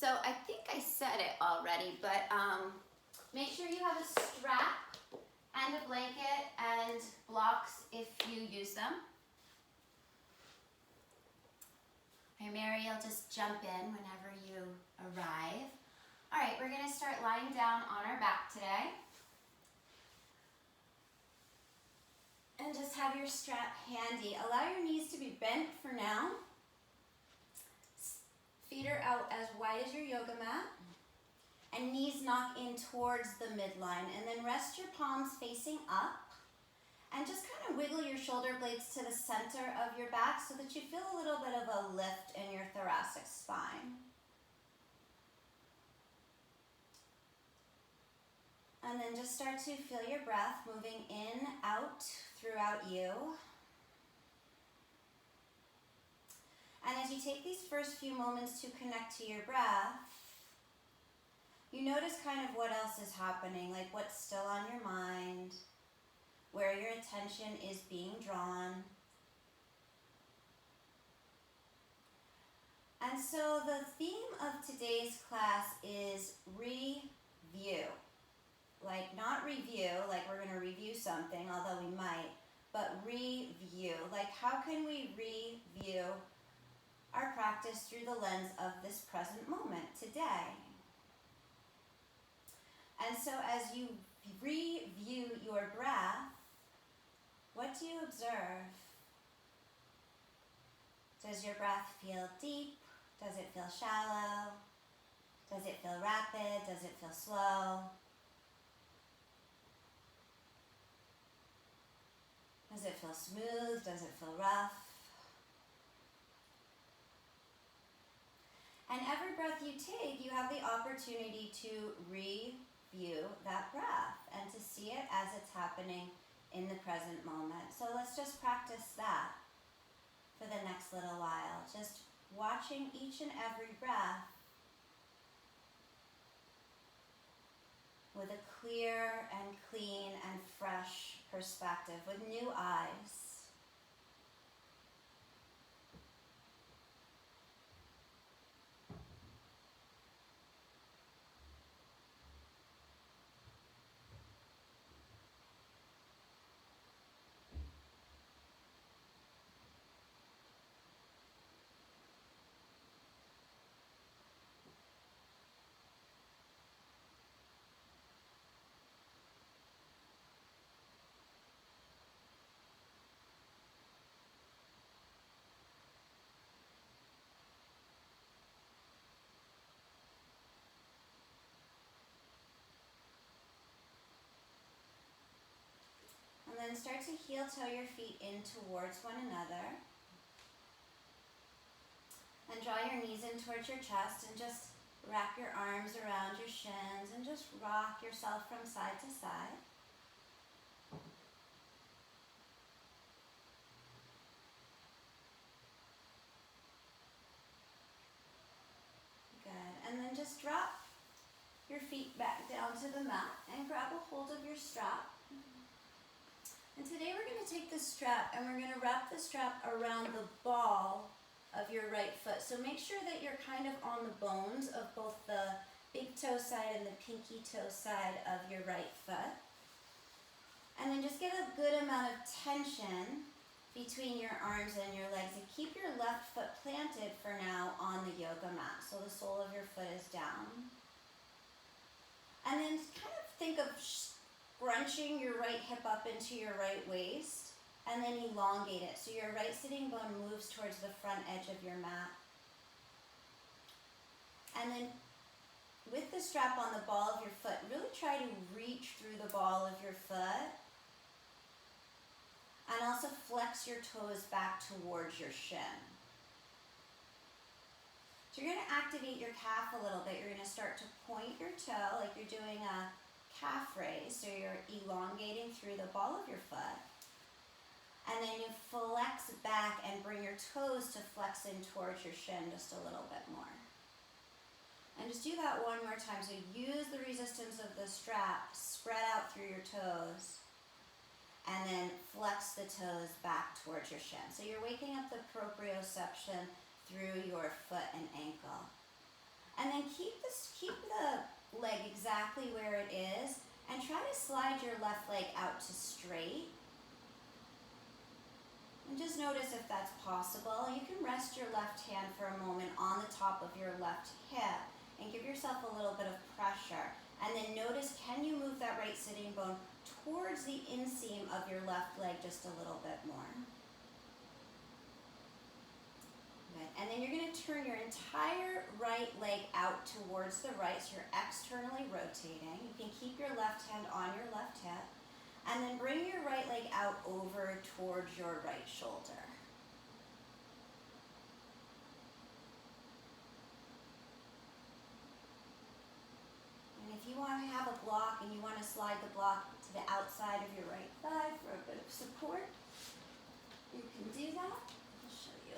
So I think I said it already, but make sure you have a strap and a blanket and blocks if you use them. Okay, Mary, you'll just jump in whenever you arrive. All right, we're gonna start lying down on our back today. And just have your strap handy. Allow your knees to be bent for now. Feet are out as wide as your yoga mat. And knees knock in towards the midline. And then rest your palms facing up. And just kind of wiggle your shoulder blades to the center of your back so that you feel a little bit of a lift in your thoracic spine. And then just start to feel your breath moving in, out, throughout you. And as you take these first few moments to connect to your breath, you notice kind of what else is happening, like what's still on your mind, where your attention is being drawn. And so the theme of today's class is review. Like not review, like we're going to review something, although we might, but review. Like how can we review our practice through the lens of this present moment today? And so as you review your breath, what do you observe? Does your breath feel deep? Does it feel shallow? Does it feel rapid? Does it feel slow? Does it feel smooth? Does it feel rough? And every breath you take, you have the opportunity to review that breath and to see it as it's happening in the present moment. So let's just practice that for the next little while. Just watching each and every breath with a clear and clean and fresh perspective, with new eyes. And then start to heel toe your feet in towards one another. And draw your knees in towards your chest and just wrap your arms around your shins and just rock yourself from side to side. Good. And then just drop your feet back down to the mat and grab a hold of your strap. And today we're going to take the strap and we're going to wrap the strap around the ball of your right foot. So make sure that you're kind of on the bones of both the big toe side and the pinky toe side of your right foot. And then just get a good amount of tension between your arms and your legs and keep your left foot planted for now on the yoga mat. So the sole of your foot is down. And then kind of think of scrunching your right hip up into your right waist. And then elongate it. So your right sitting bone moves towards the front edge of your mat. And then with the strap on the ball of your foot, really try to reach through the ball of your foot. And also flex your toes back towards your shin. So you're going to activate your calf a little bit. You're going to start to point your toe like you're doing a calf raise. So you're elongating through the ball of your foot. And then you flex back and bring your toes to flex in towards your shin just a little bit more. And just do that one more time. So use the resistance of the strap, spread out through your toes, and then flex the toes back towards your shin. So you're waking up the proprioception through your foot and ankle. And then keep the leg exactly where it is and try to slide your left leg out to straight. And just notice if that's possible. You can rest your left hand for a moment on the top of your left hip and give yourself a little bit of pressure. And then notice, can you move that right sitting bone towards the inseam of your left leg just a little bit more? Good. And then you're going to turn your entire right leg out towards the right, so you're externally rotating. You can keep your left hand on your left hip. And then bring your right leg out over towards your right shoulder. And if you want to have a block and you want to slide the block to the outside of your right thigh for a bit of support, you can do that. I'll show you.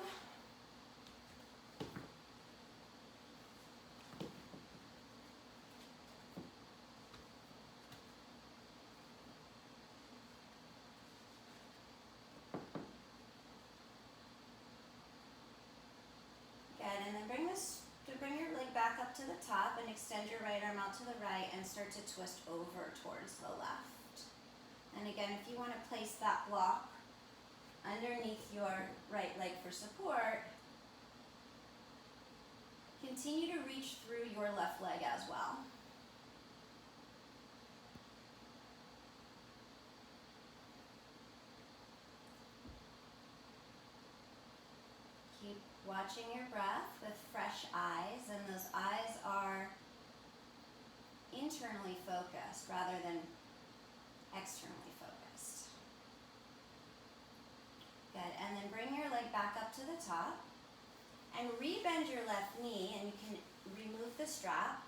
And then bring your leg back up to the top and extend your right arm out to the right and start to twist over towards the left. And again, if you want to place that block underneath your right leg for support, continue to reach through your left leg as well. Keep watching your breath with fresh eyes, and those eyes are internally focused rather than externally focused. Good, and then bring your leg back up to the top and rebend your left knee, and you can remove the strap,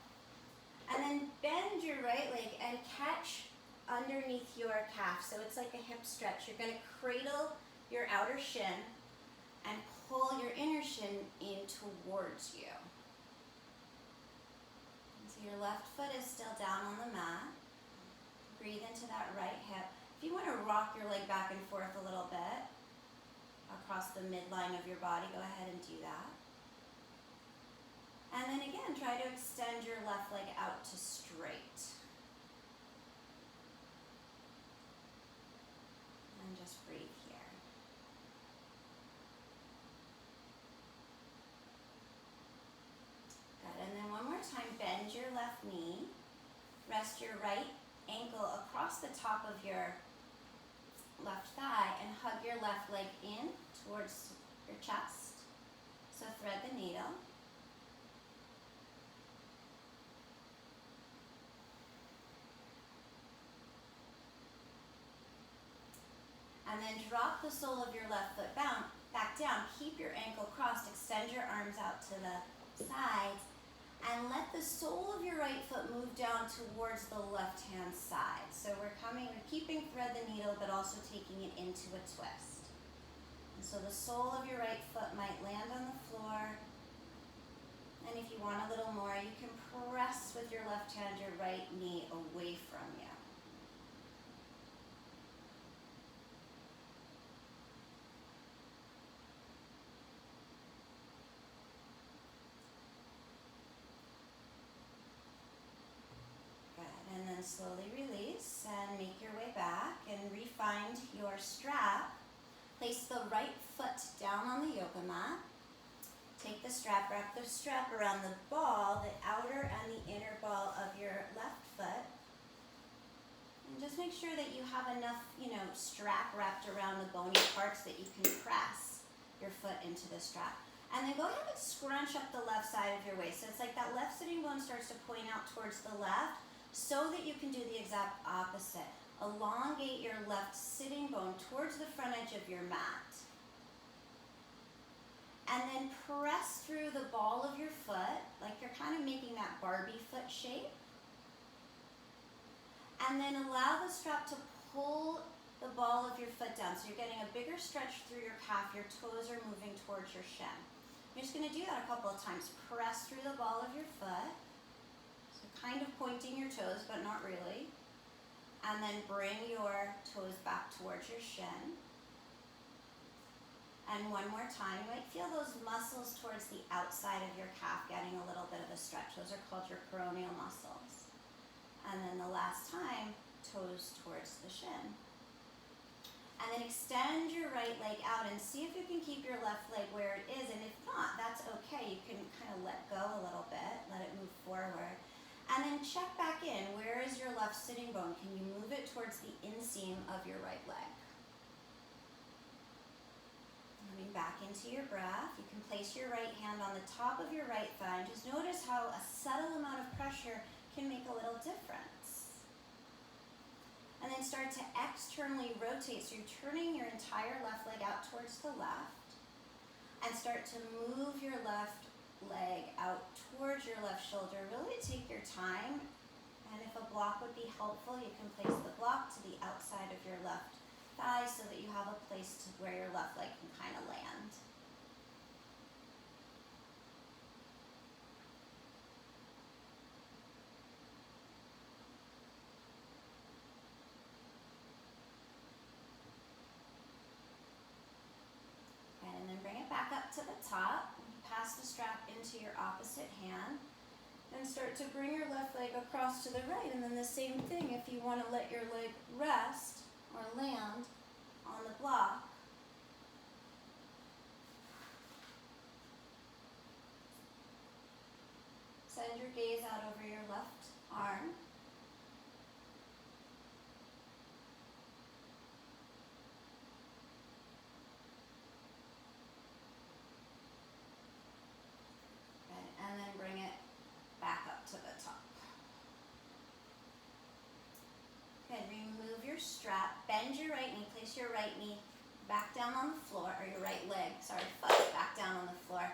and then bend your right leg and catch underneath your calf, so it's like a hip stretch. You're going to cradle your outer shin and pull your inner shin in towards you. And so your left foot is still down on the mat. Breathe into that right hip. If you want to rock your leg back and forth a little bit across the midline of your body, go ahead and do that. And then again, try to extend your left leg out to straight. And just breathe here. And then one more time, bend your left knee, rest your right ankle across the top of your left thigh, and hug your left leg in towards your chest. So thread the needle. And then drop the sole of your left foot back down. Keep your ankle crossed, extend your arms out to the sides, and let the sole of your right foot move down towards the left-hand side. So we're keeping thread the needle, but also taking it into a twist. And so the sole of your right foot might land on the floor. And if you want a little more, you can press with your left hand your right knee away from you. And then slowly release and make your way back and re-find your strap. Place the right foot down on the yoga mat. Take the strap, wrap the strap around the ball, the outer and the inner ball of your left foot. And just make sure that you have enough, strap wrapped around the bony parts that you can press your foot into the strap. And then go ahead and scrunch up the left side of your waist. So it's like that left sitting bone starts to point out towards the left, so that you can do the exact opposite. Elongate your left sitting bone towards the front edge of your mat. And then press through the ball of your foot, like you're kind of making that Barbie foot shape. And then allow the strap to pull the ball of your foot down. So you're getting a bigger stretch through your calf. Your toes are moving towards your shin. You're just going to do that a couple of times. Press through the ball of your foot. Kind of pointing your toes, but not really. And then bring your toes back towards your shin. And one more time, you might feel those muscles towards the outside of your calf getting a little bit of a stretch. Those are called your peroneal muscles. And then the last time, toes towards the shin. And then extend your right leg out and see if you can keep your left leg where it is. And if not, that's okay. You can kind of let go a little bit, let it move forward. And then check back in. Where is your left sitting bone? Can you move it towards the inseam of your right leg? Coming back into your breath, you can place your right hand on the top of your right thigh and just notice how a subtle amount of pressure can make a little difference. And then start to externally rotate, so you're turning your entire left leg out towards the left, and start to move your left leg out towards your left shoulder. Really take your time, and if a block would be helpful, you can place the block to the outside of your left thigh so that you have a place to where your left leg can kind of land. And then bring it back up to the top. Pass the strap into your opposite hand. And start to bring your left leg across to the right. And then the same thing, if you want to let your leg rest or land on the block. Send your gaze out over your left arm. Good. And then bring it back up to the top. Good. Remove your strap. Bend your right knee. Place your right knee back down on the floor, or your right leg, foot back down on the floor.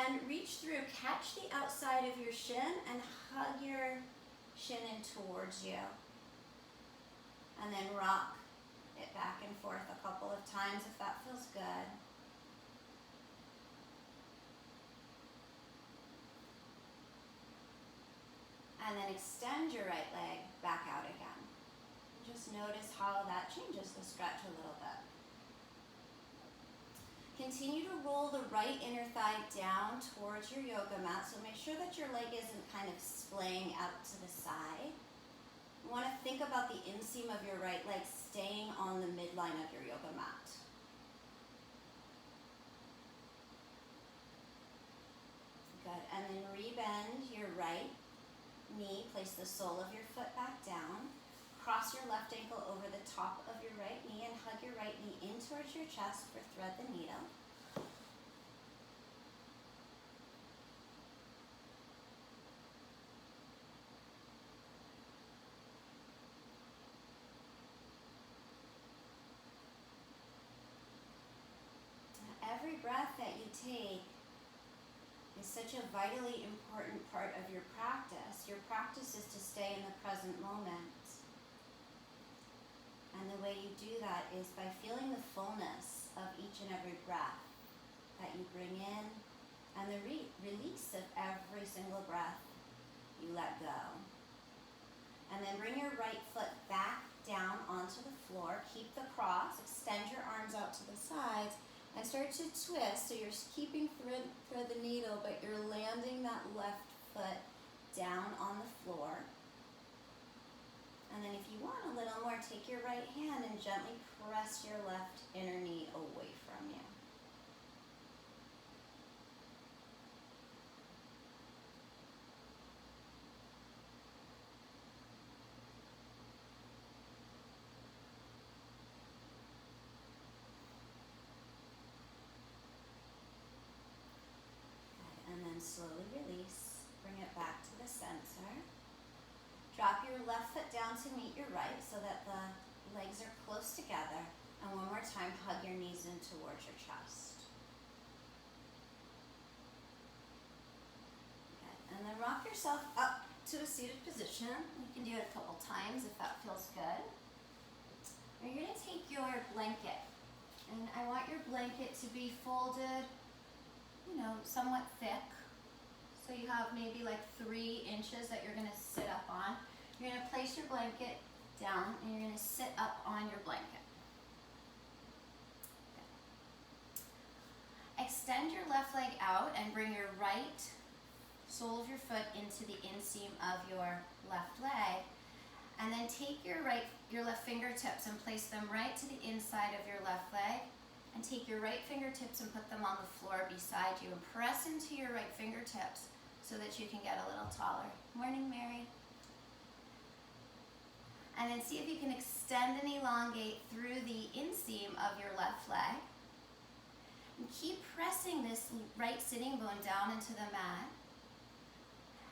And reach through, catch the outside of your shin and hug your shin in towards you. And then rock it back and forth a couple of times if that feels good. And then extend your right leg back out again. Just notice how that changes the stretch a little bit. Continue to roll the right inner thigh down towards your yoga mat, so make sure that your leg isn't kind of splaying out to the side. You want to think about the inseam of your right leg staying on the midline of your yoga mat. Good, and then rebend your right knee, place the sole of your foot back down. Cross your left ankle over the top of your right knee and hug your right knee in towards your chest for thread the needle. Every breath that you take is such a vitally important part of your practice. Your practice is to stay in the present moment. And the way you do that is by feeling the fullness of each and every breath that you bring in, and the release of every single breath you let go. And then bring your right foot back down onto the floor. Keep the cross, extend your arms out to the sides, and start to twist. So you're keeping thread the needle, but you're landing that left foot down on the floor. And then if you want a little more, take your right hand and gently press your left inner knee away from you. Good. And then slowly release, bring it back to the center. Drop your left foot down to meet your right so that the legs are close together. And one more time, hug your knees in towards your chest. Okay. And then rock yourself up to a seated position. You can do it a couple times if that feels good. You're going to take your blanket. And I want your blanket to be folded, somewhat thick. So you have maybe like 3 inches that you're going to sit up on. You're going to place your blanket down and you're going to sit up on your blanket. Okay. Extend your left leg out and bring your right sole of your foot into the inseam of your left leg. And then take your left fingertips and place them right to the inside of your left leg. And take your right fingertips and put them on the floor beside you. And press into your right fingertips so that you can get a little taller. Morning, Mary. And then see if you can extend and elongate through the inseam of your left leg. And keep pressing this right sitting bone down into the mat.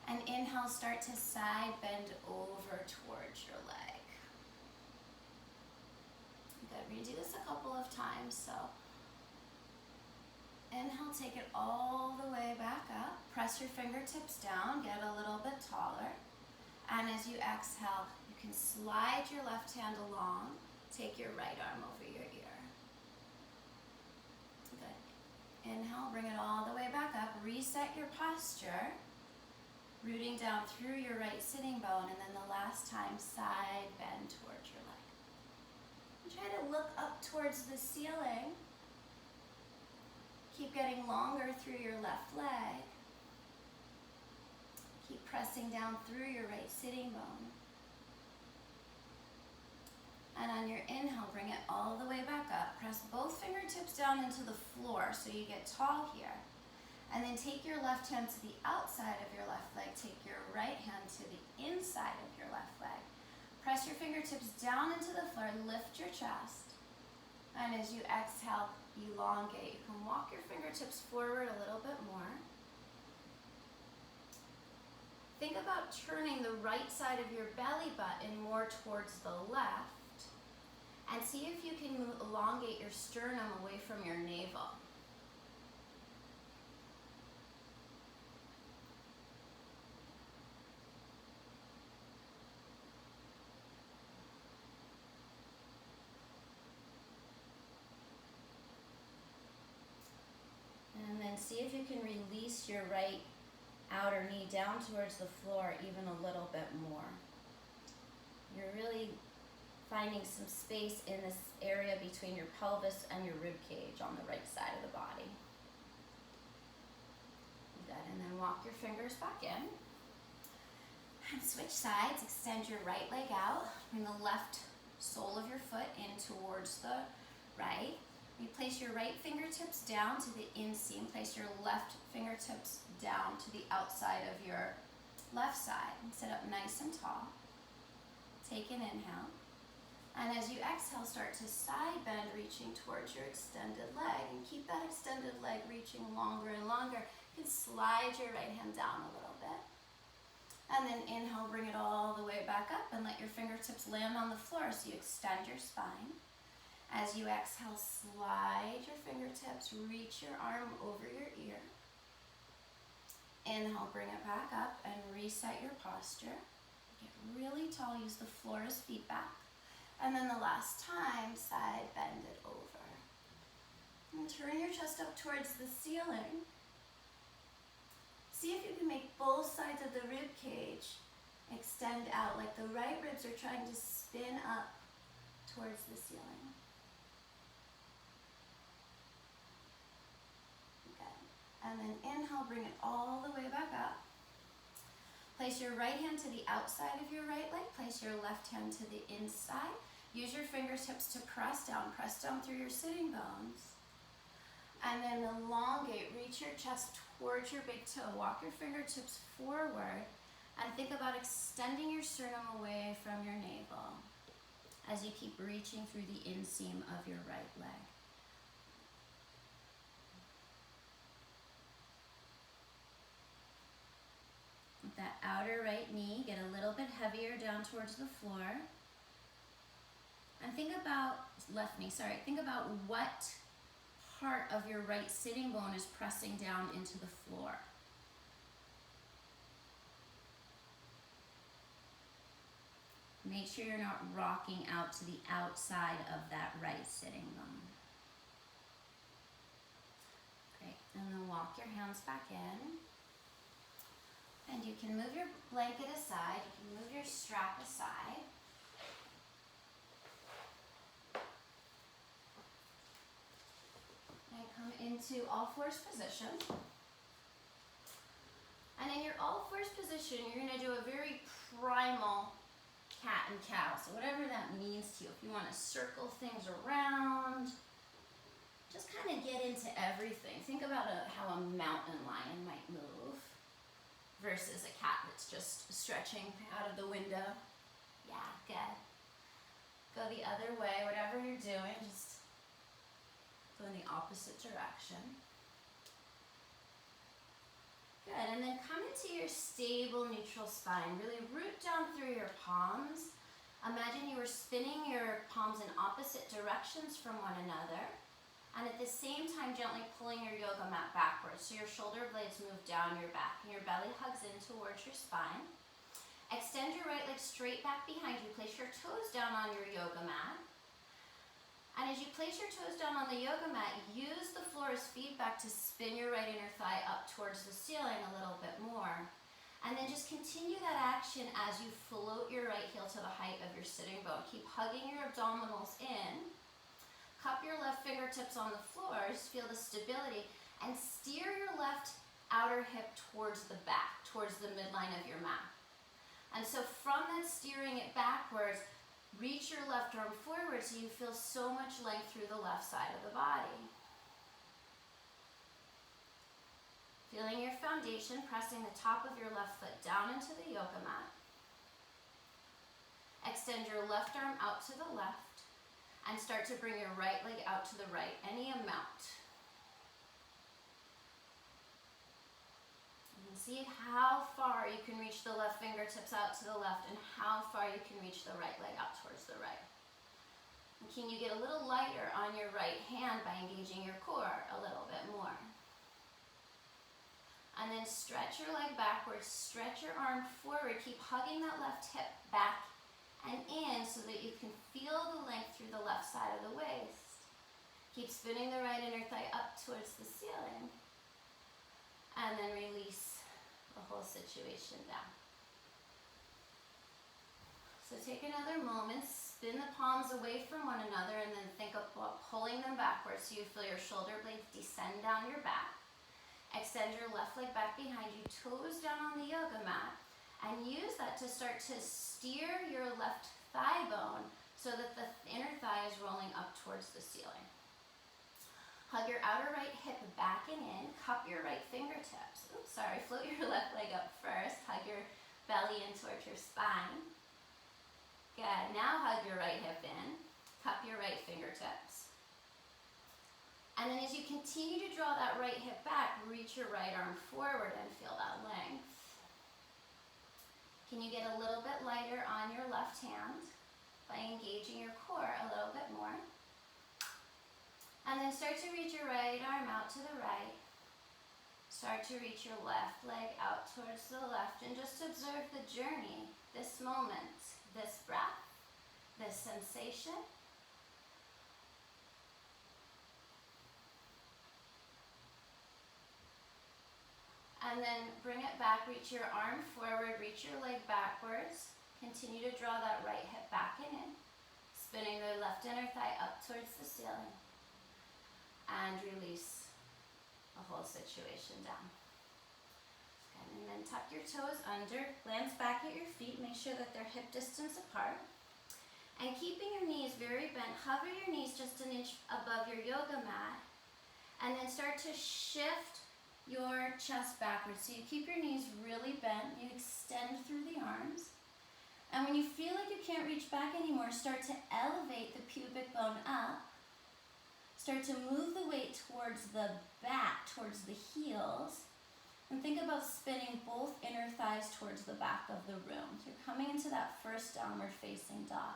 And inhale, start to side bend over towards your leg. Good, we're going to do this a couple of times. So inhale, take it all the way back up. Press your fingertips down, get a little bit taller. And as you exhale, you can slide your left hand along. Take your right arm over your ear. Inhale, bring it all the way back up. Reset your posture. Rooting down through your right sitting bone. And then the last time, side bend towards your leg. And try to look up towards the ceiling. Keep getting longer through your left leg. Keep pressing down through your right sitting bone. And on your inhale, bring it all the way back up. Press both fingertips down into the floor so you get tall here. And then take your left hand to the outside of your left leg. Take your right hand to the inside of your left leg. Press your fingertips down into the floor. Lift your chest. And as you exhale, elongate. You can walk your fingertips forward a little bit more. Think about turning the right side of your belly button more towards the left. And see if you can elongate your sternum away from your navel. And then see if you can release your right outer knee down towards the floor even a little bit more. You're really finding some space in this area between your pelvis and your rib cage on the right side of the body. Good, and then walk your fingers back in. And switch sides, extend your right leg out. Bring the left sole of your foot in towards the right. You place your right fingertips down to the inseam. Place your left fingertips down to the outside of your left side. And sit up nice and tall. Take an inhale. And as you exhale, start to side bend, reaching towards your extended leg. And keep that extended leg reaching longer and longer. You can slide your right hand down a little bit. And then inhale, bring it all the way back up and let your fingertips land on the floor so you extend your spine. As you exhale, slide your fingertips, reach your arm over your ear. Inhale, bring it back up and reset your posture. Get really tall, use the floor as feedback. And then the last time, side bend it over. And turn your chest up towards the ceiling. See if you can make both sides of the rib cage extend out, like the right ribs are trying to spin up towards the ceiling. Good. And then inhale, bring it all the way back up. Place your right hand to the outside of your right leg. Place your left hand to the inside. Use your fingertips to press down through your sitting bones. And then elongate, reach your chest towards your big toe. Walk your fingertips forward and think about extending your sternum away from your navel as you keep reaching through the inseam of your right leg. With that outer right knee, get a little bit heavier down towards the floor. And think about, think about what part of your right sitting bone is pressing down into the floor. Make sure you're not rocking out to the outside of that right sitting bone. Great, and then walk your hands back in. And you can move your blanket aside, you can move your strap aside. And Come into all fours position. And in your all fours position, you're going to do a very primal cat and cow. So whatever that means to you, if you want to circle things around, just kind of get into everything. Think about how a mountain lion might move versus a cat that's just stretching out of the window. Yeah, good. Go the other way, whatever you're doing, just go in the opposite direction. Good, and then come into your stable neutral spine. Really root down through your palms. Imagine you were spinning your palms in opposite directions from one another. And at the same time, gently pulling your yoga mat backwards. So your shoulder blades move down your back and your belly hugs in towards your spine. Extend your right leg straight back behind you. Place your toes down on your yoga mat. And as you place your toes down on the yoga mat, use the floor as feedback to spin your right inner thigh up towards the ceiling a little bit more. And then just continue that action as you float your right heel to the height of your sitting bone. Keep hugging your abdominals in. Cup your left fingertips on the floor. Just feel the stability. And steer your left outer hip towards the back, towards the midline of your mat. And so from that steering it backwards, reach your left arm forward so you feel so much length through the left side of the body. Feeling your foundation, pressing the top of your left foot down into the yoga mat. Extend your left arm out to the left and start to bring your right leg out to the right, any amount. See how far you can reach the left fingertips out to the left and how far you can reach the right leg out towards the right. And can you get a little lighter on your right hand by engaging your core a little bit more? And then stretch your leg backwards, stretch your arm forward, keep hugging that left hip back and in so that you can feel the length through the left side of the waist. Keep spinning the right inner thigh up towards the ceiling. And then release the whole situation down. So take another moment, spin the palms away from one another, and then think about pulling them backwards so you feel your shoulder blades descend down your back. Extend your left leg back behind you, toes down on the yoga mat, and use that to start to steer your left thigh bone so that the inner thigh is rolling up towards the ceiling. Hug your outer right hip back and in, cup your right fingertips. Oops, sorry, float your left leg up first. Hug your belly in towards your spine. Good, now hug your right hip in, cup your right fingertips. And then as you continue to draw that right hip back, reach your right arm forward and feel that length. Can you get a little bit lighter on your left hand by engaging your core a little bit more? And then start to reach your right arm out to the right. Start to reach your left leg out towards the left and just observe the journey, this moment, this breath, this sensation. And then bring it back, reach your arm forward, reach your leg backwards. Continue to draw that right hip back and in, spinning the left inner thigh up towards the ceiling. And release the whole situation down. Okay, and then tuck your toes under, glance back at your feet, make sure that they're hip distance apart. And keeping your knees very bent, hover your knees just an inch above your yoga mat. And then start to shift your chest backwards. So you keep your knees really bent, you extend through the arms. And when you feel like you can't reach back anymore, start to elevate the pubic bone up. Start to move the weight towards the back, towards the heels. And think about spinning both inner thighs towards the back of the room. So you're coming into that first downward facing dog.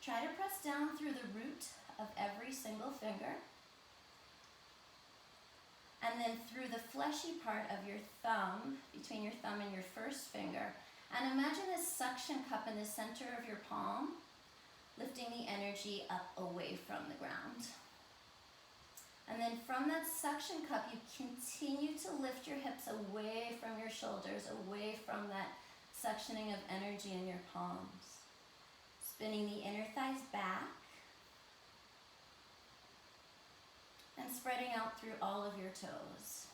Try to press down through the root of every single finger. And then through the fleshy part of your thumb, between your thumb and your first finger. And imagine a suction cup in the center of your palm, lifting the energy up away from the ground. And then from that suction cup, you continue to lift your hips away from your shoulders, away from that suctioning of energy in your palms. Spinning the inner thighs back. and spreading out through all of your toes.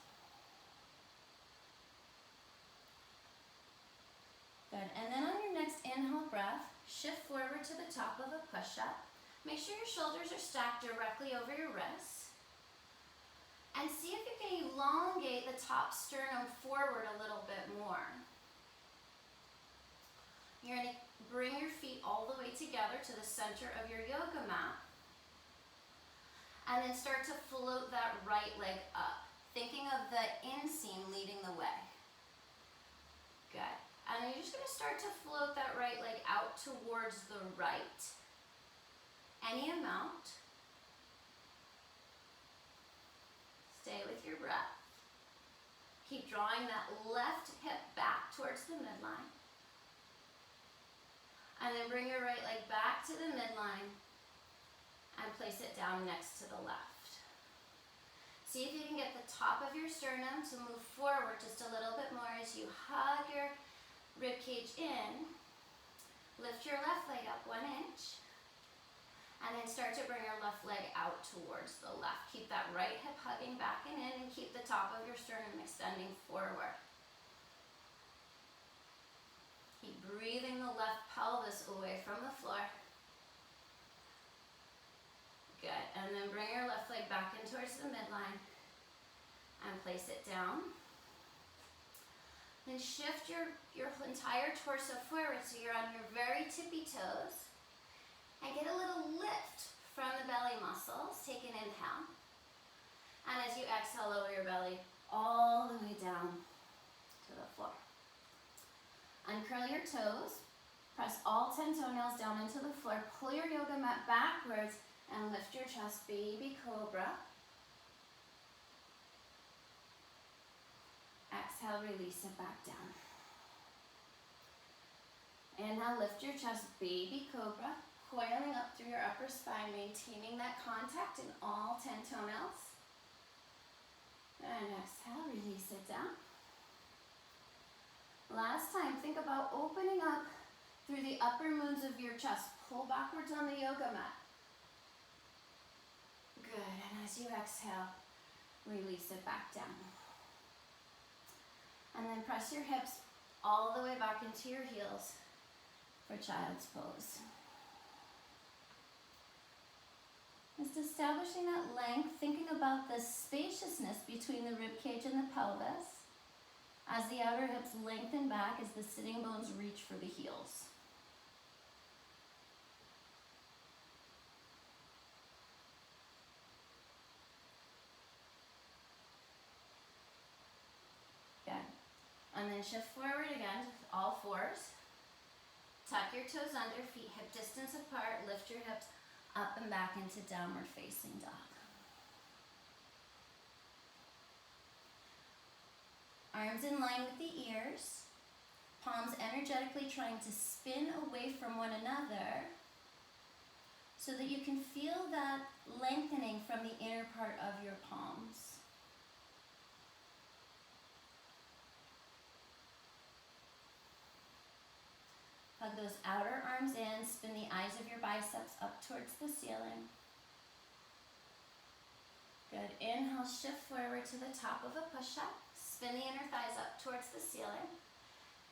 Good, and then on your next inhale breath, shift forward to the top of a push-up. Make sure your shoulders are stacked directly over your wrists. And see if you can elongate the top sternum forward a little bit more. You're going to bring your feet all the way together to the center of your yoga mat. And then start to float that right leg up, thinking of the inseam leading the way. Good. And then you're just going to start to float that right leg out towards the right. Any amount. Stay with your breath. Keep drawing that left hip back towards the midline. And then bring your right leg back to the midline and place it down next to the left. See if you can get the top of your sternum to move forward just a little bit more as you hug your rib cage in. Lift your left leg up 1 inch. And then start to bring your left leg out towards the left. Keep that right hip hugging back and in, and keep the top of your sternum extending forward. Keep breathing the left pelvis away from the floor. Good, and then bring your left leg back in towards the midline and place it down. Then shift your entire torso forward so you're on your very tippy toes. And get a little lift from the belly muscles. Take an inhale. And as you exhale, lower your belly all the way down to the floor. Uncurl your toes. Press all 10 toenails down into the floor. Pull your yoga mat backwards and lift your chest, baby cobra. Exhale, release it back down. Inhale, lift your chest, baby cobra. Coiling up through your upper spine, maintaining that contact in all 10 toenails. And exhale, release it down. Last time, think about opening up through the upper moons of your chest. Pull backwards on the yoga mat. Good, and as you exhale, release it back down. And then press your hips all the way back into your heels for child's pose. Just establishing that length, thinking about the spaciousness between the rib cage and the pelvis as the outer hips lengthen back as the sitting bones reach for the heels. Good. And then shift forward again to all fours. Tuck your toes under, feet hip distance apart, lift your hips up and back into downward facing dog. Arms in line with the ears, palms energetically trying to spin away from one another so that you can feel that lengthening from the inner part of your palms. Hug those outer arms in, spin the eyes of your biceps up towards the ceiling. Good, inhale, shift forward to the top of a push-up. Spin the inner thighs up towards the ceiling.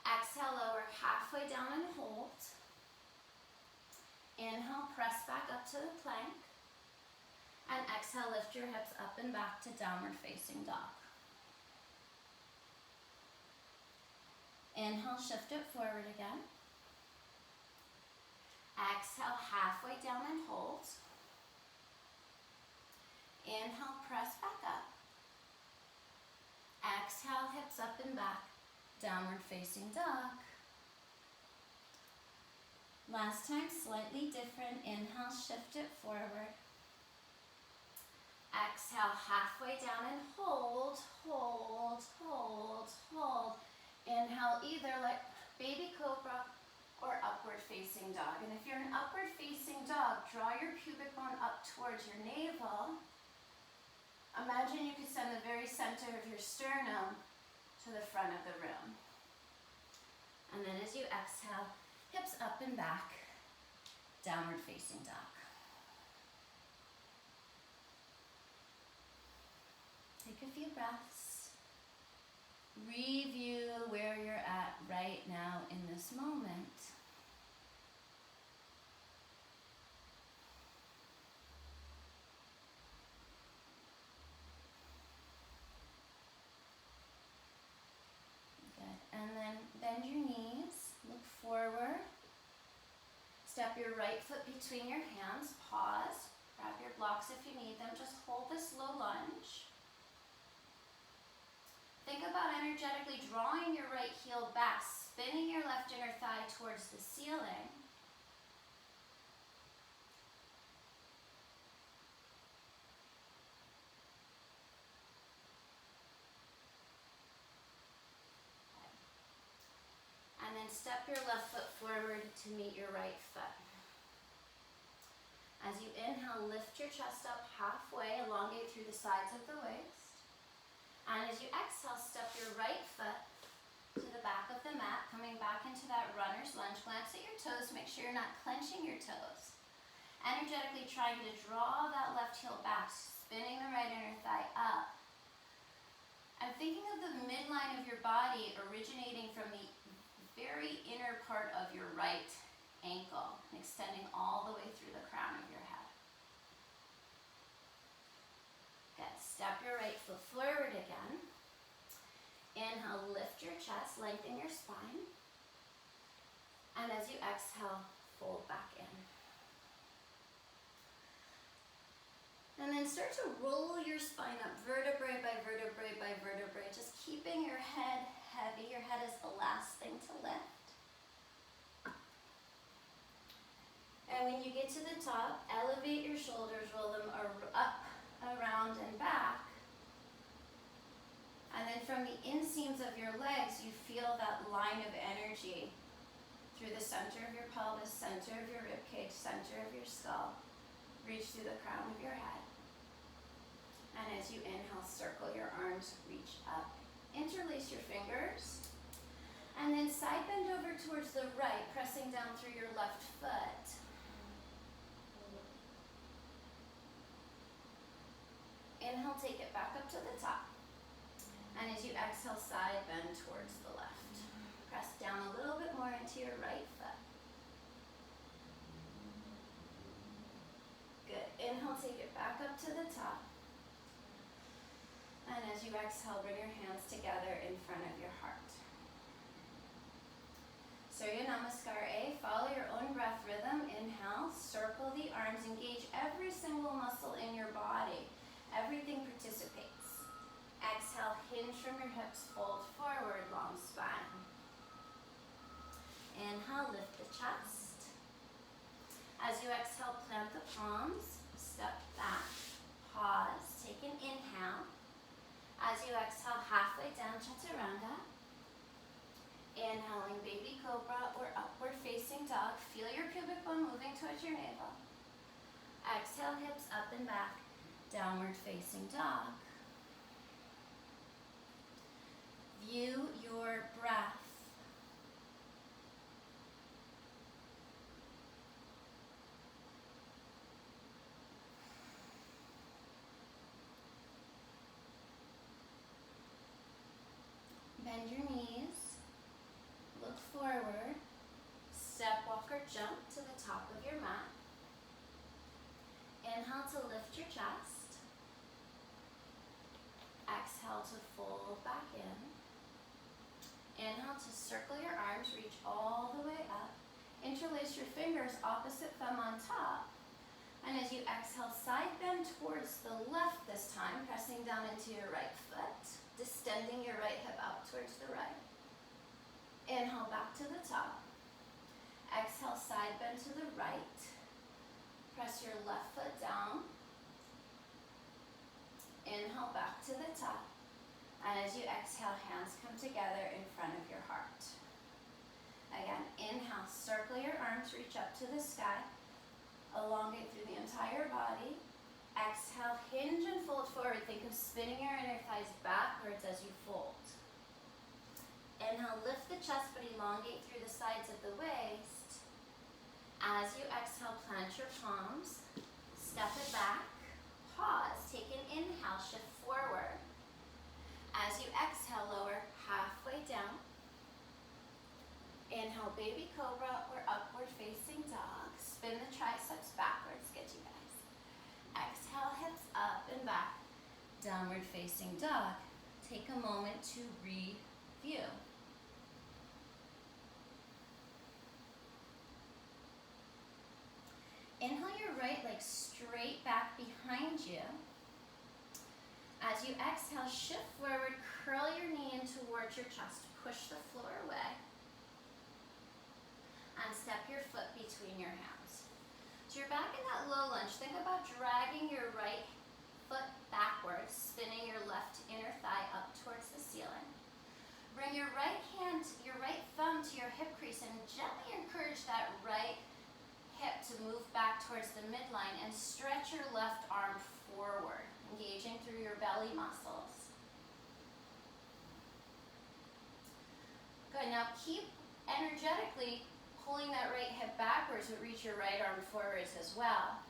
Exhale, lower halfway down and hold. Inhale, press back up to the plank. And exhale, lift your hips up and back to downward facing dog. Inhale, shift it forward again. Exhale, halfway down and hold. Inhale, press back up. Exhale, hips up and back, downward facing dog. Last time, slightly different. Inhale, shift it forward. Exhale, halfway down and hold, hold, hold, hold. Inhale, either like baby cobra or upward facing dog. And if you're an upward facing dog, draw your pubic bone up towards your navel. Imagine you could send the very center of your sternum to the front of the room. And then as you exhale, hips up and back, downward facing dog. Take a few breaths. Review where you're at right now in this moment. Good. And then bend your knees, look forward. Step your right foot between your hands, pause. Grab your blocks if you need them. Just hold this low lunge. Think about energetically drawing your right heel back, spinning your left inner thigh towards the ceiling. And then step your left foot forward to meet your right foot. As you inhale, lift your chest up halfway, elongate through the sides of the waist. And as you exhale, step your right foot to the back of the mat, coming back into that runner's lunge. Glance at your toes, make sure you're not clenching your toes. Energetically trying to draw that left heel back, spinning the right inner thigh up. I'm thinking of the midline of your body originating from the very inner part of your right ankle, extending all the way through the crown of your head. Good. Step your right foot forward again. Inhale, lift your chest, lengthen your spine. And as you exhale, fold back in. And then start to roll your spine up vertebrae by vertebrae by vertebrae, just keeping your head heavy. Your head is the last thing to lift. And when you get to the top, elevate your shoulders, roll them up, around, and back. And then from the inseams of your legs, you feel that line of energy through the center of your pelvis, center of your ribcage, center of your skull. Reach through the crown of your head. And as you inhale, circle your arms, reach up. Interlace your fingers. And then side bend over towards the right, pressing down through your left foot. Inhale, take it back up to the top. And as you exhale, side bend towards the left. Press down a little bit more into your right foot. Good. Inhale, take it back up to the top. And as you exhale, bring your hands together in front of your heart. Surya Namaskar A. Follow your own breath rhythm. Inhale, circle the arms, engage every single muscle in your body. Everything participates. Exhale, hinge from your hips, fold forward, long spine. Inhale, lift the chest. As you exhale, plant the palms, step back, pause, take an inhale. As you exhale, halfway down, chaturanga. Inhaling, baby cobra or upward facing dog. Feel your pubic bone moving towards your navel. Exhale, hips up and back, downward facing dog. View your breath. Bend your knees, look forward, step, walk, or jump to the top of your mat. Inhale to lift your chest. Exhale to fold back in. Inhale to circle your arms, reach all the way up. Interlace your fingers, opposite thumb on top. And as you exhale, side bend towards the left this time, pressing down into your right foot, distending your right hip out towards the right. Inhale back to the top. Exhale, side bend to the right. Press your left foot down. Inhale back to the top. And as you exhale, hands come together in front of your heart. Again, inhale, circle your arms, reach up to the sky. Elongate through the entire body. Exhale, hinge and fold forward. Think of spinning your inner thighs backwards as you fold. Inhale, lift the chest but elongate through the sides of the waist. As you exhale, plant your palms. Step it back. Pause. Take an inhale, shift forward. Inhale, baby cobra or upward facing dog. Spin the triceps backwards, good you guys. Exhale, hips up and back. Downward facing dog. Take a moment to review. Inhale your right leg straight back behind you. As you exhale, shift forward, curl your knee in towards your chest. Push the floor away. And step your foot between your hands. So you're back in that low lunge. Think about dragging your right foot backwards, spinning your left inner thigh up towards the ceiling. Bring your right hand, your right thumb to your hip crease and gently encourage that right hip to move back towards the midline and stretch your left arm forward, engaging through your belly muscles. Good, now keep energetically pulling that right hip backwards, but reach your right arm forwards as well.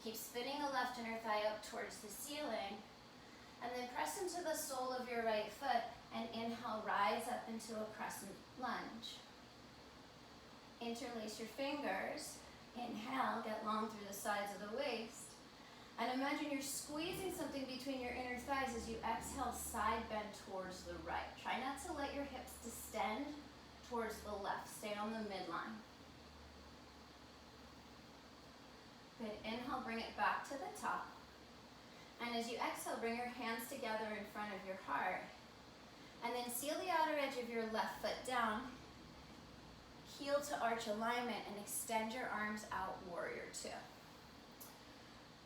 Keep spinning the left inner thigh up towards the ceiling, and then press into the sole of your right foot and inhale, rise up into a crescent lunge. Interlace your fingers. Inhale, get long through the sides of the waist. And imagine you're squeezing something between your inner thighs as you exhale, side bend towards the right. Try not to let your hips distend towards the left. Stay on the midline. Good. Inhale, bring it back to the top. And as you exhale, bring your hands together in front of your heart. And then seal the outer edge of your left foot down. Heel to arch alignment and extend your arms out, warrior two.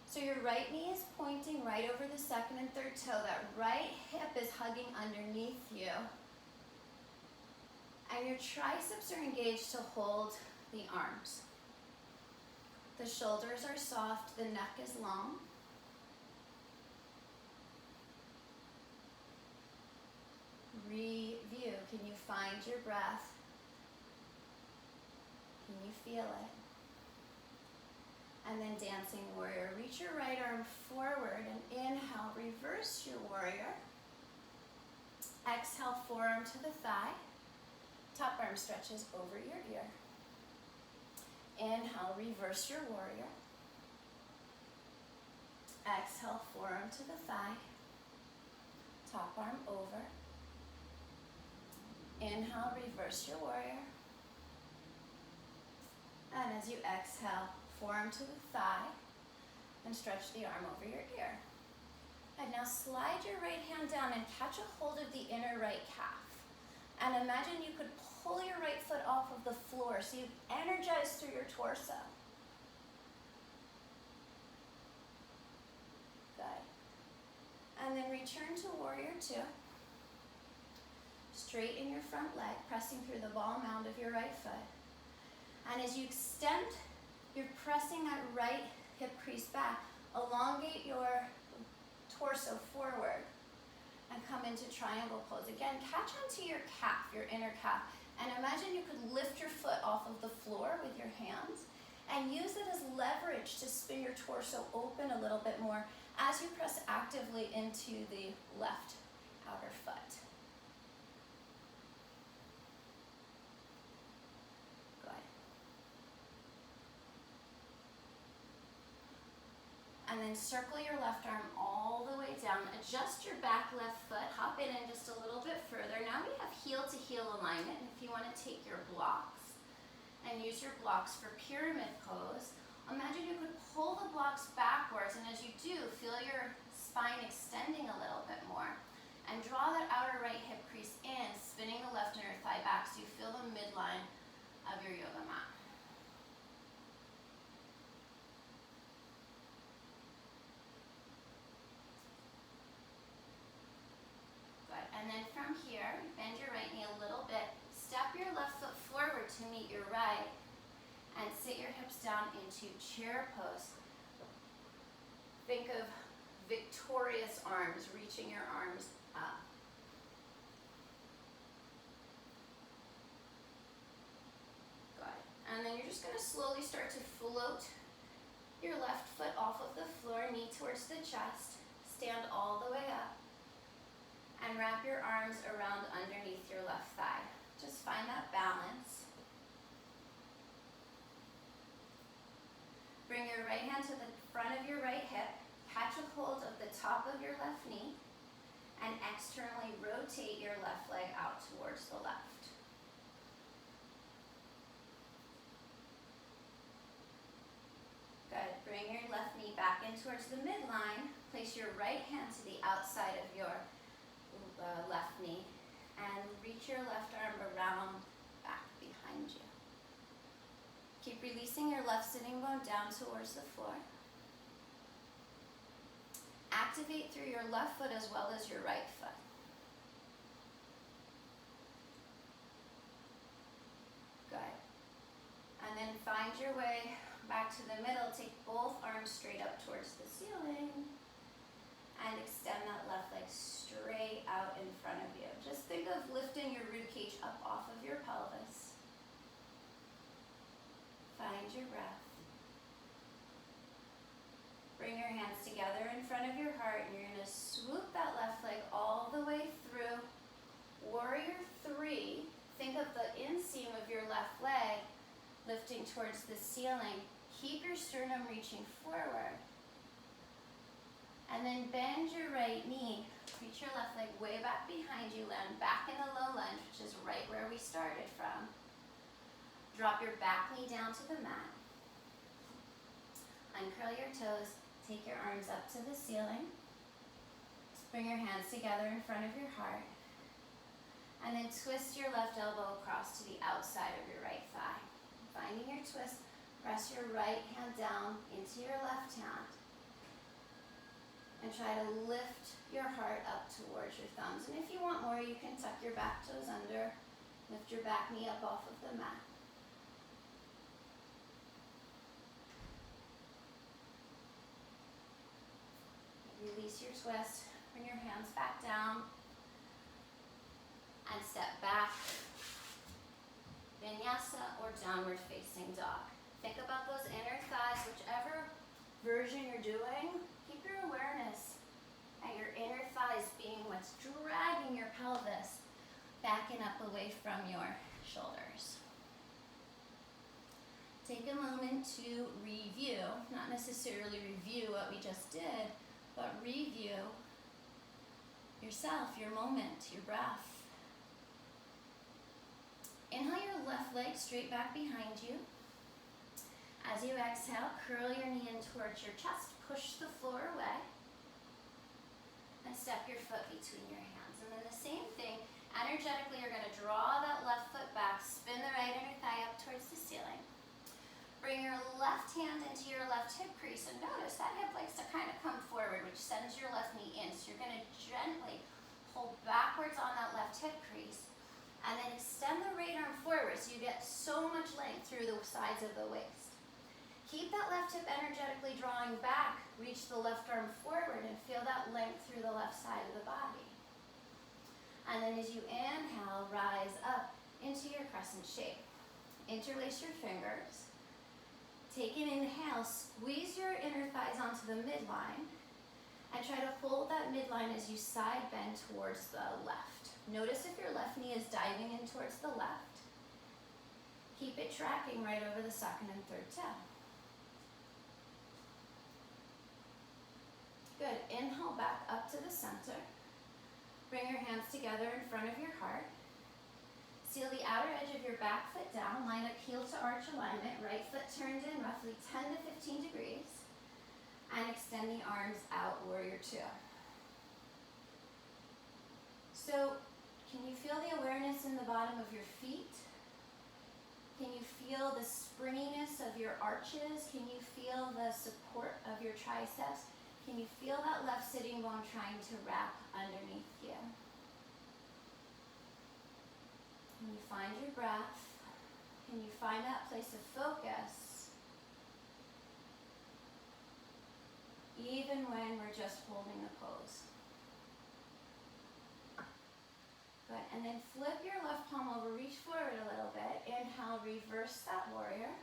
So your right knee is pointing right over the second and third toe. That right hip is hugging underneath you. And your triceps are engaged to hold the arms. The shoulders are soft, the neck is long. Review. Can you find your breath? Can you feel it? And then dancing warrior. Reach your right arm forward and inhale, reverse your warrior. Exhale, forearm to the thigh. Top arm stretches over your ear. Inhale, reverse your warrior. Exhale, forearm to the thigh. Top arm over. Inhale, reverse your warrior. And as you exhale, forearm to the thigh and stretch the arm over your ear. And now slide your right hand down and catch a hold of the inner right calf. And imagine you could pull your right foot off of the floor so you energize through your torso. Good. And then return to warrior two. Straighten your front leg, pressing through the ball mound of your right foot. And as you extend, you're pressing that right hip crease back. Elongate your torso forward and come into triangle pose. Again, catch onto your calf, your inner calf. And imagine you could lift your foot off of the floor with your hands and use it as leverage to spin your torso open a little bit more as you press actively into the left outer foot. And then circle your left arm all the way down. Adjust your back left foot. Hop it in just a little bit further. Now we have heel to heel alignment. And if you want to take your blocks and use your blocks for pyramid pose, imagine you could pull the blocks backwards. And as you do, feel your spine extending a little bit more. And draw that outer right hip crease in, spinning the left inner thigh back so you feel the midline of your yoga mat. And then from here, bend your right knee a little bit, step your left foot forward to meet your right, and sit your hips down into chair pose. Think of victorious arms, reaching your arms up. Good. And then you're just going to slowly start to float your left foot off of the floor, knee towards the chest, stand all the way up. And wrap your arms around underneath your left thigh. Just find that balance. Bring your right hand to the front of your right hip. Catch a hold of the top of your left knee and externally rotate your left leg out towards the left. Good. Bring your left knee back in towards the midline. Place your right hand to the outside of your left knee and reach your left arm around back behind you. Keep releasing your left sitting bone down towards the floor. Activate through your left foot as well as your right foot. Good. And then find your way back to the middle. Take both arms straight up towards the ceiling and extend that left leg straight out in front of you. Just think of lifting your rib cage up off of your pelvis. Find your breath. Bring your hands together in front of your heart and you're going to swoop that left leg all the way through. Warrior 3. Think of the inseam of your left leg lifting towards the ceiling. Keep your sternum reaching forward. And then bend your right knee. Reach your left leg way back behind you. Land back in a low lunge, which is right where we started from. Drop your back knee down to the mat. Uncurl your toes. Take your arms up to the ceiling. Bring your hands together in front of your heart. And then twist your left elbow across to the outside of your right thigh. Finding your twist, press your right hand down into your left hand. And try to lift your heart up towards your thumbs. And if you want more, you can tuck your back toes under. Lift your back knee up off of the mat. Release your twist, bring your hands back down, and step back. Vinyasa or downward facing dog. Think about those inner thighs, whichever version you're doing, keep your awareness at your inner thighs being what's dragging your pelvis back and up away from your shoulders. Take a moment to review, not necessarily review what we just did, but review yourself, your moment, your breath. Inhale your left leg straight back behind you. As you exhale, curl your knee in towards your chest, push the floor away, and step your foot between your hands. And then the same thing, energetically you're going to draw that left foot back, spin the right inner thigh up towards the ceiling. Bring your left hand into your left hip crease and notice that hip likes to kind of come forward, which sends your left knee in. So you're going to gently pull backwards on that left hip crease and then extend the right arm forward so you get so much length through the sides of the waist. Keep that left hip energetically drawing back. Reach the left arm forward and feel that length through the left side of the body. And then as you inhale, rise up into your crescent shape. Interlace your fingers. Take an inhale, squeeze your inner thighs onto the midline, and try to hold that midline as you side bend towards the left. Notice if your left knee is diving in towards the left. Keep it tracking right over the second and third toe. Good. Inhale back up to the center. Bring your hands together in front of your heart. Seal the outer edge of your back foot down, line up heel to arch alignment, right foot turned in roughly 10 to 15 degrees, and extend the arms out, warrior 2. So, can you feel the awareness in the bottom of your feet? Can you feel the springiness of your arches? Can you feel the support of your triceps? Can you feel that left sitting bone trying to wrap underneath you? Can you find your breath? Can you find that place of focus? Even when we're just holding the pose. Good. And then flip your left palm over, reach forward a little bit. Inhale, reverse that warrior.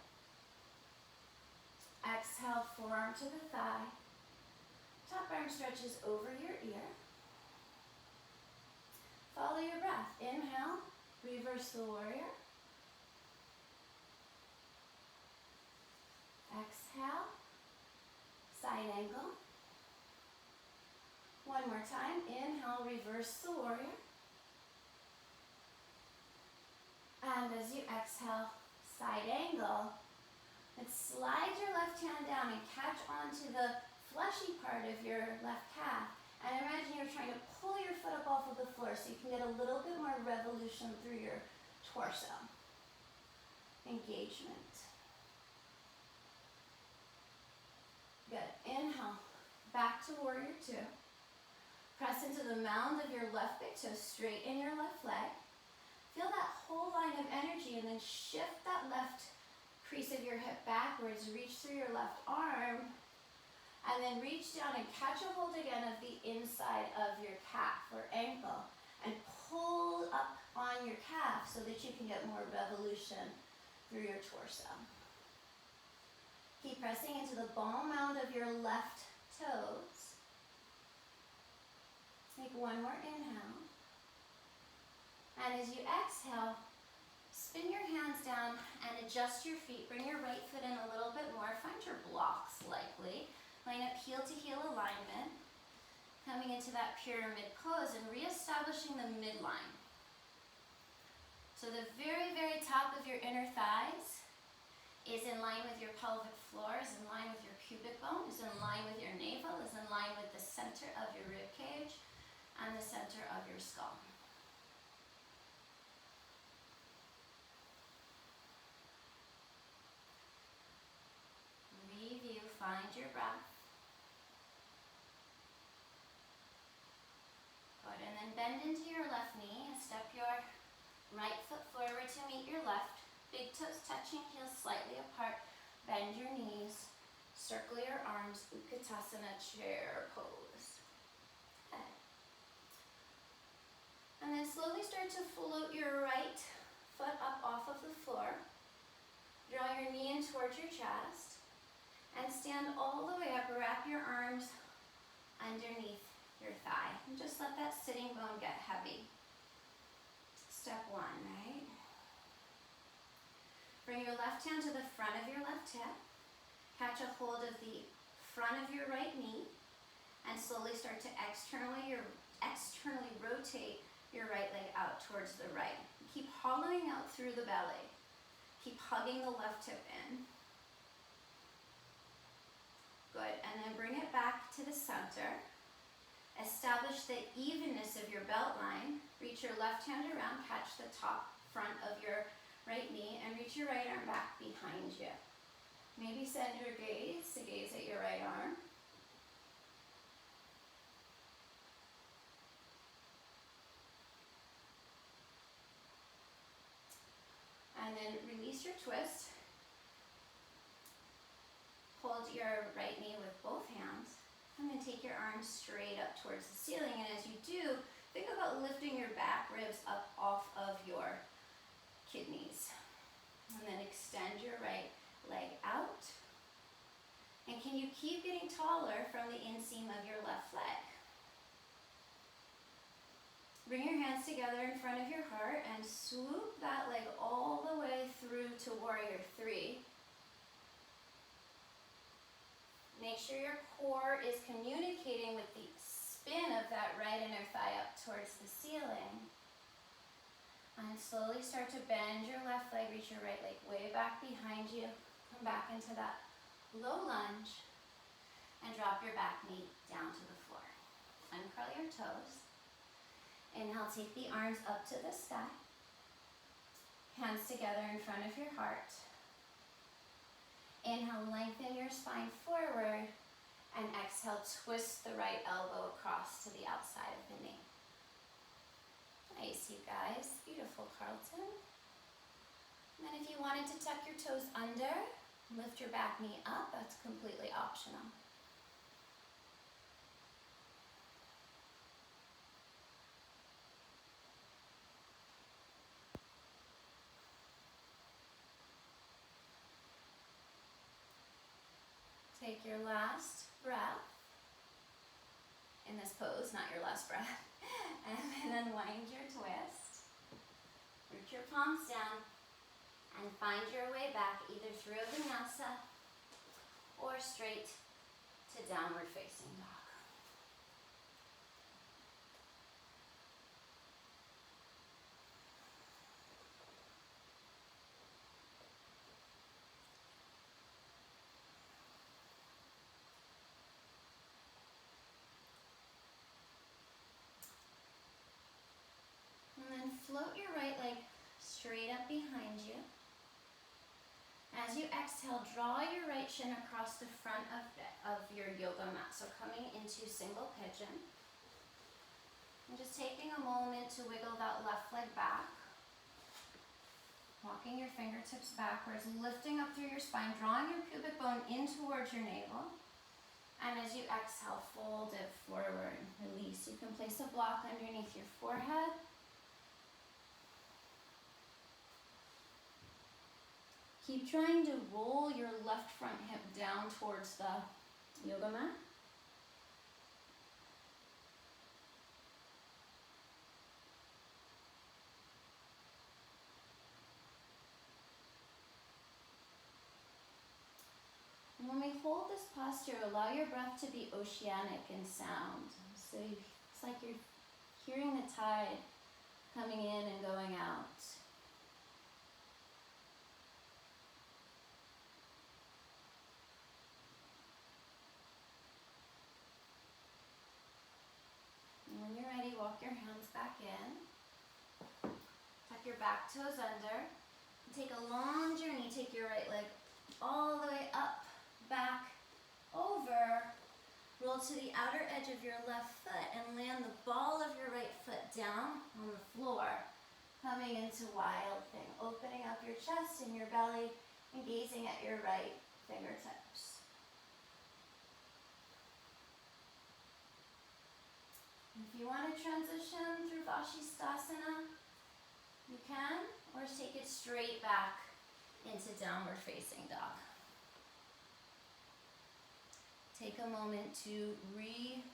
Exhale, forearm to the thigh. Top arm stretches over your ear. Follow your breath. Inhale. Reverse the warrior. more time. Inhale, reverse the warrior. And as you exhale, side angle. And slide your left hand down and catch onto the fleshy part of your left calf. And imagine you're trying to pull your foot up off of the floor so you can get a little bit more revolution through your torso. Engagement. Good. Inhale. Back to warrior two. Press into the mound of your left big toe, straighten your left leg. Feel that whole line of energy and then shift that left crease of your hip backwards, reach through your left arm, and then reach down and catch a hold again of the inside of your calf or ankle and pull up on your calf so that you can get more revolution through your torso. Keep pressing into the ball mound of your left toes. Take one more inhale. And as you exhale, spin your hands down and adjust your feet. Bring your right foot in a little bit more. Find your blocks lightly. Line up heel to heel alignment. Coming into that pyramid pose and reestablishing the midline. So the very, very top of your inner thighs is in line with your pelvic floor, is in line with your pubic bone, is in line with your navel, is in line with the center of your rib cage and the center of your skull. Review, find your breath. Good, and then bend into your left knee and step your right foot forward to meet your left. Big toes touching, heels slightly apart. Bend your knees, circle your arms, Utkatasana chair pose. Okay. And then slowly start to float your right foot up off of the floor. Draw your knee in towards your chest. And stand all the way up, wrap your arms underneath your thigh. And just let that sitting bone get heavy. Step one, right? Bring your left hand to the front of your left hip. Catch a hold of the front of your right knee. And slowly start to externally rotate your right leg out towards the right. Keep hollowing out through the belly. Keep hugging the left hip in. Good, and then bring it back to the center. Establish the evenness of your belt line. Reach your left hand around, catch the top front of your right knee, and reach your right arm back behind you. Maybe send your gaze to gaze at your right arm. And then release your twist. Hold your right knee with both hands. And then take your arms straight up towards the ceiling. And as you do, think about lifting your back ribs up off of your kidneys. And then extend your right leg out. And can you keep getting taller from the inseam of your left leg? Bring your hands together in front of your heart and swoop that leg all the way through to warrior three. Make sure your core is communicating with the spin of that right inner thigh up towards the ceiling. And slowly start to bend your left leg, reach your right leg way back behind you. Come back into that low lunge and drop your back knee down to the floor. Uncurl your toes. Inhale, take the arms up to the sky. Hands together in front of your heart. Inhale, lengthen your spine forward, and exhale, twist the right elbow across to the outside of the knee. Nice, you guys. Beautiful, Carlton. And then if you wanted to tuck your toes under, lift your back knee up, that's completely optional. Take your last breath in this pose, not your last breath. And then unwind your twist. Root your palms down and find your way back either through a vinyasa or straight to downward facing dog. as you exhale, draw your right shin across the front of your yoga mat. So coming into single pigeon. And just taking a moment to wiggle that left leg back. Walking your fingertips backwards, lifting up through your spine, drawing your pubic bone in towards your navel. And as you exhale, fold it forward, release. You can place a block underneath your forehead. Keep trying to roll your left front hip down towards the yoga mat. And when we hold this posture, allow your breath to be oceanic in sound. So it's like you're hearing the tide coming in and going out. And when you're ready, walk your hands back in. Tuck your back toes under. Take a long journey. Take your right leg all the way up, back, over. Roll to the outer edge of your left foot and land the ball of your right foot down on the floor. Coming into wild thing. Opening up your chest and your belly and gazing at your right fingertips. If you want to transition through Vashisthasana, you can, or take it straight back into downward facing dog. Take a moment to review,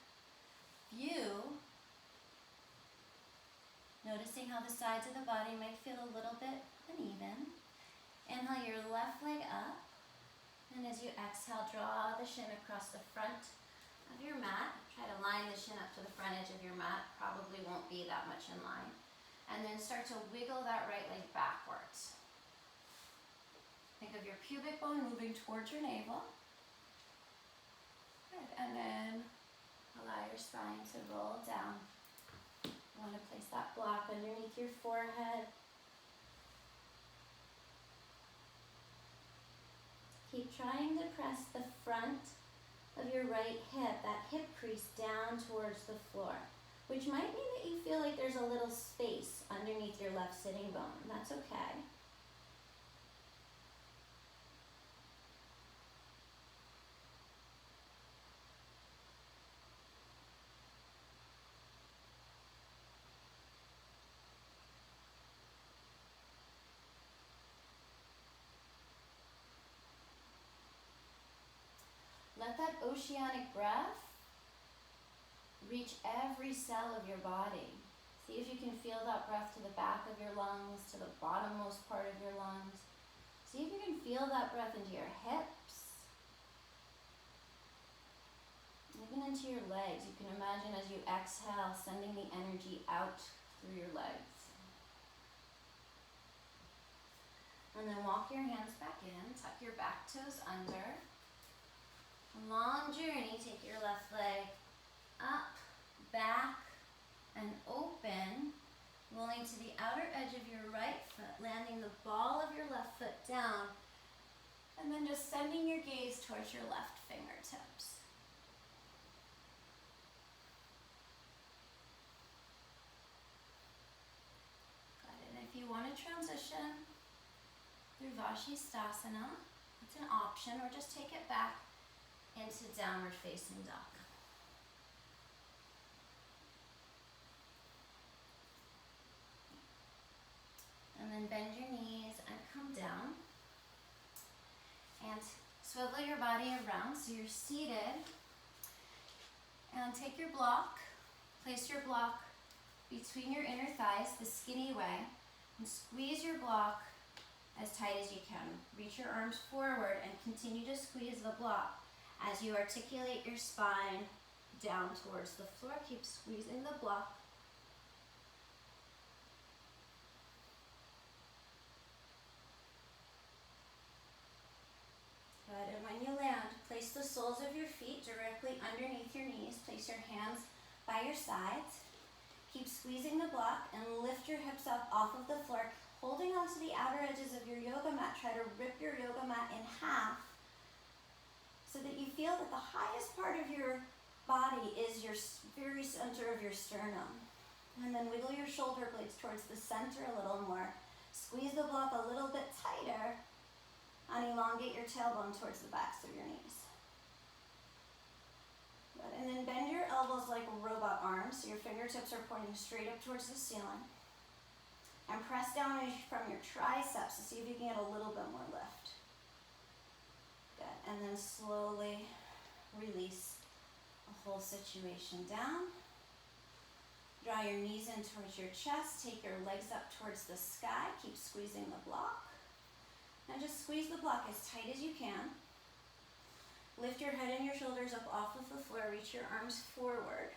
noticing how the sides of the body might feel a little bit uneven. Inhale your left leg up, and as you exhale, draw the shin across the front of your mat. Try to line the shin up to the front edge of your mat, probably won't be that much in line. And then start to wiggle that right leg backwards. Think of your pubic bone moving towards your navel. Good. And then allow your spine to roll down. You want to place that block underneath your forehead. Keep trying to press the front of your right hip, that hip crease down towards the floor, which might mean that you feel like there's a little space underneath your left sitting bone. That's okay. Let that oceanic breath reach every cell of your body. See if you can feel that breath to the back of your lungs, to the bottommost part of your lungs. See if you can feel that breath into your hips, even into your legs. You can imagine as you exhale, sending the energy out through your legs. And then walk your hands back in, tuck your back toes under. Long journey, take your left leg up, back, and open, rolling to the outer edge of your right foot, landing the ball of your left foot down, and then just sending your gaze towards your left fingertips. Good. And if you want to transition through Vashisthasana, it's an option, or just take it back into downward facing dog. And then bend your knees and come down. And swivel your body around so you're seated. And take your block, place your block between your inner thighs, the skinny way, and squeeze your block as tight as you can. Reach your arms forward and continue to squeeze the block. As you articulate your spine down towards the floor, keep squeezing the block. Good, and when you land, place the soles of your feet directly underneath your knees. Place your hands by your sides. Keep squeezing the block and lift your hips up off of the floor, holding onto the outer edges of your yoga mat, try to rip your yoga mat in half so that you feel that the highest part of your body is your very center of your sternum. And then wiggle your shoulder blades towards the center a little more. Squeeze the block a little bit tighter and elongate your tailbone towards the backs of your knees. Good. And then bend your elbows like robot arms, so your fingertips are pointing straight up towards the ceiling. And press down from your triceps to see if you can get a little bit more lift. Good. And then slowly release the whole situation down. Draw your knees in towards your chest. Take your legs up towards the sky. Keep squeezing the block. And just squeeze the block as tight as you can. Lift your head and your shoulders up off of the floor. Reach your arms forward.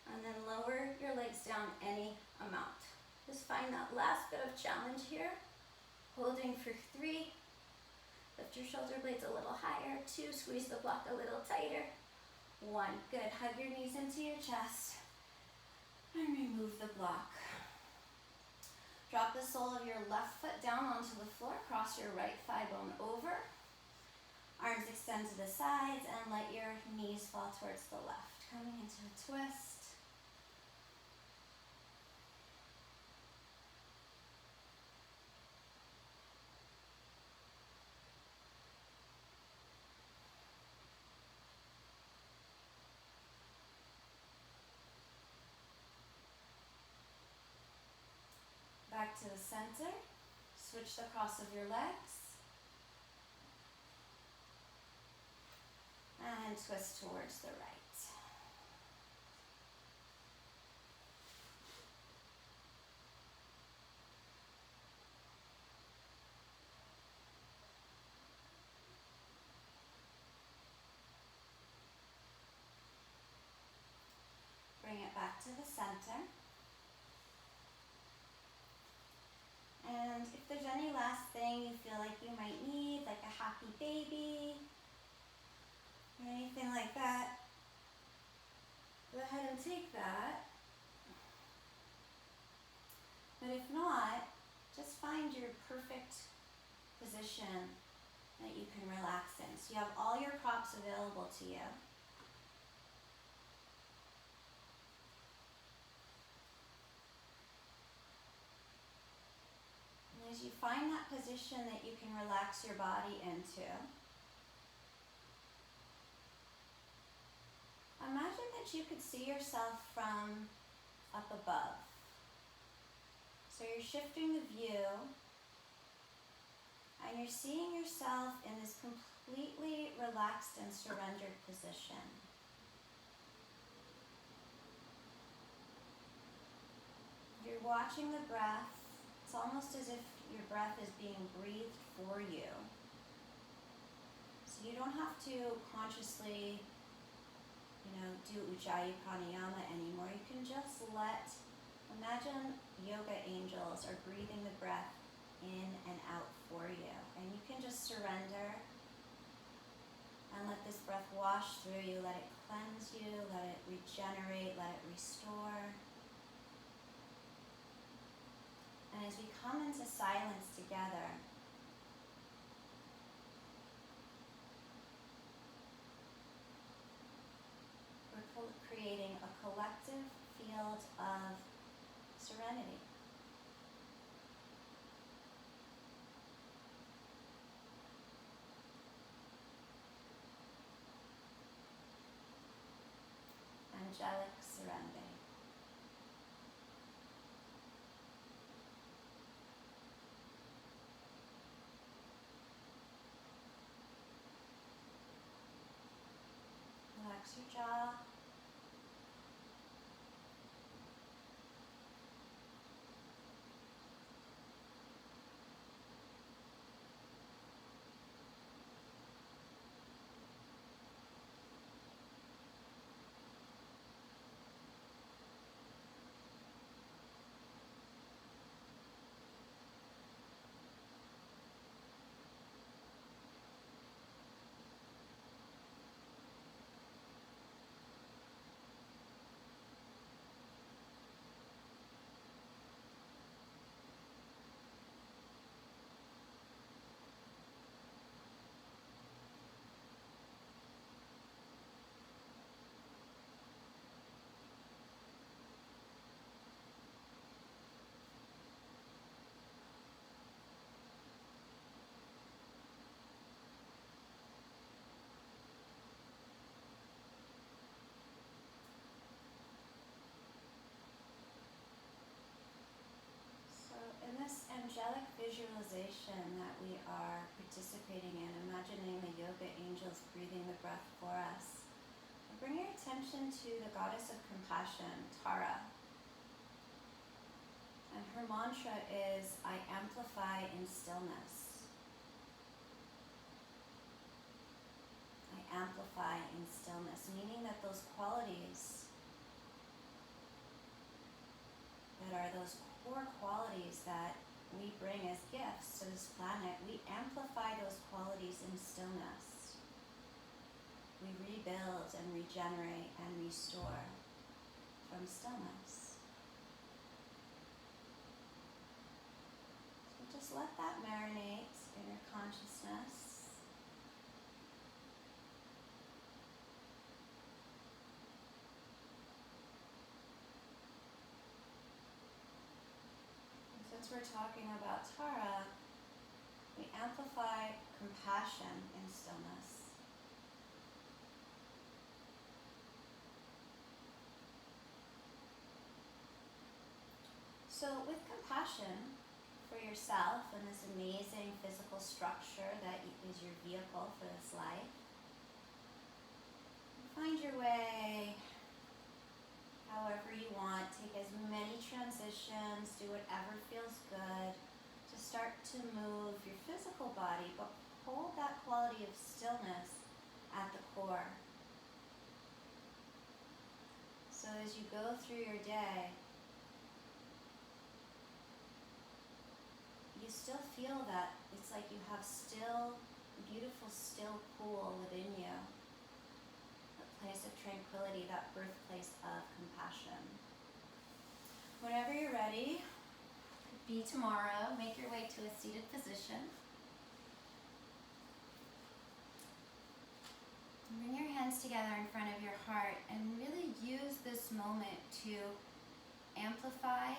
And then lower your legs down any amount. Just find that last bit of challenge here. Holding for 3. Lift your shoulder blades a little higher. 2, squeeze the block a little tighter. 1, good. Hug your knees into your chest. And remove the block. Drop the sole of your left foot down onto the floor. Cross your right thigh bone over. Arms extend to the sides and let your knees fall towards the left. Coming into a twist. Back to the center. Switch the cross of your legs. And twist towards the right. Bring it back to the center. And if there's any last thing you feel like you might need, like a happy baby, or anything like that, go ahead and take that. But if not, just find your perfect position that you can relax in. So you have all your props available to you. And as you find that position that you can relax your body into, imagine that you could see yourself from up above. So you're shifting the view and you're seeing yourself in this completely relaxed and surrendered position. You're watching the breath. It's almost as if your breath is being breathed for you. So you don't have to consciously do Ujjayi Pranayama anymore. You can just imagine yoga angels are breathing the breath in and out for you. And you can just surrender and let this breath wash through you. Let it cleanse you, let it regenerate, let it restore. And as we come into silence together, we're creating a collective field of serenity. Angelic serenity. Relax your jaw. visualization that we are participating in, imagining the yoga angels breathing the breath for us. Bring your attention to the goddess of compassion, Tara. And her mantra is, I amplify in stillness. I amplify in stillness, meaning that those qualities that are those core qualities that we bring as gifts to this planet, we amplify those qualities in stillness. We rebuild and regenerate and restore from stillness. So just let that marinate in your consciousness. And since we're talking about Tara, we amplify compassion in stillness. So with compassion for yourself and this amazing physical structure that is your vehicle for this life, find your way however you want. Take as many transitions, do whatever feels good to start to move your physical body, but hold that quality of stillness at the core. So as you go through your day, you still feel that it's like you have still, beautiful still pool within you. That place of tranquility, that birthplace of compassion. Whenever you're ready, could be tomorrow, make your way to a seated position. Bring your hands together in front of your heart and really use this moment to amplify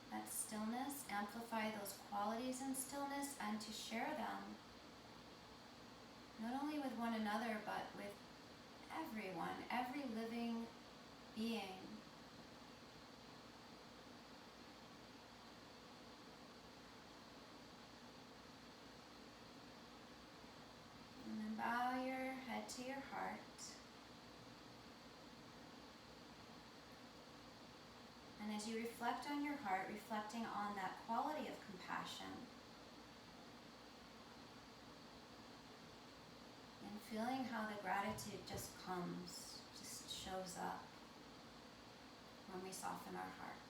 that stillness, amplify those qualities in stillness, and to share them, not only with one another, but with everyone, every living being. And then bow your head to your heart. And as you reflect on your heart, reflecting on that quality of compassion, and feeling how the gratitude just comes, just shows up when we soften our heart.